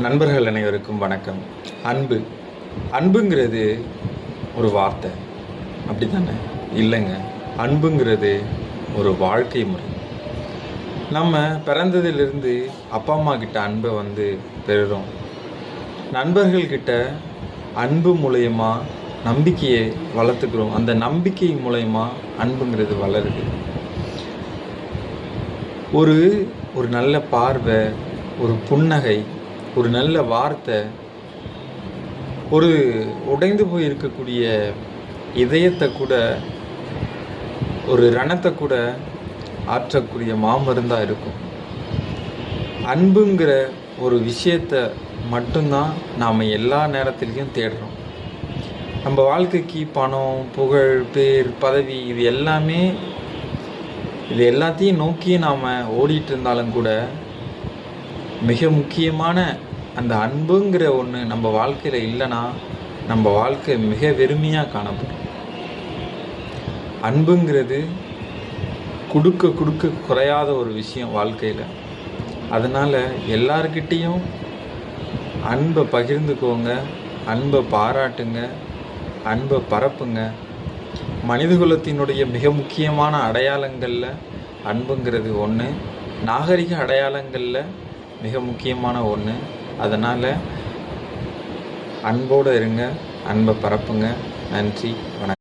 நண்பர்கள் அனைவருக்கும் வணக்கம். அன்பு அன்புங்கிறது ஒரு வார்த்தை அப்படி தானே? இல்லைங்க, அன்புங்கிறது ஒரு வாழ்க்கை முறை. நம்ம பிறந்ததிலிருந்து அப்பா அம்மா கிட்ட அன்பை பெறுறோம். நண்பர்கள்கிட்ட அன்பு மூலயமா நம்பிக்கையை வளர்த்துக்கிறோம். அந்த நம்பிக்கை மூலயமா அன்புங்கிறது வளருது. ஒரு நல்ல பார்வை, ஒரு புன்னகை, ஒரு நல்ல வார்த்தை, ஒரு உடைந்து போய் இருக்கக்கூடிய இதயத்தை கூட, ஒரு ரணத்தை கூட ஆற்றக்கூடிய மாமருந்தாக இருக்கும். அன்புங்கிற ஒரு விஷயத்தை மட்டும்தான் நாம் எல்லா நேரத்துலேயும் தேடுறோம். நம்ம வாழ்க்கைக்கு பணம், புகழ், பேர், பதவி இது எல்லாத்தையும் நோக்கி நாம் ஓடிட்டு இருந்தாலும் கூட மிக முக்கியமான அந்த அன்புங்கிற ஒன்று நம்ம வாழ்க்கையில் இல்லைன்னா நம்ம வாழ்க்கை மிக வெறுமையாக காணப்படும். அன்புங்கிறது கொடுக்க குறையாத ஒரு விஷயம் வாழ்க்கையில். அதனால் எல்லார்கிட்டேயும் அன்பை பகிர்ந்துக்கோங்க, அன்பை பாராட்டுங்க, அன்பை பரப்புங்க. மனிதகுலத்தினுடைய மிக முக்கியமான அடையாளங்களில் அன்புங்கிறது ஒன்று, நாகரிக அடையாளங்களில் மிக முக்கியமான ஒன்று. அதனால் அன்போடு இருங்க, அன்பை பரப்புங்க. நன்றி, வணக்கம்.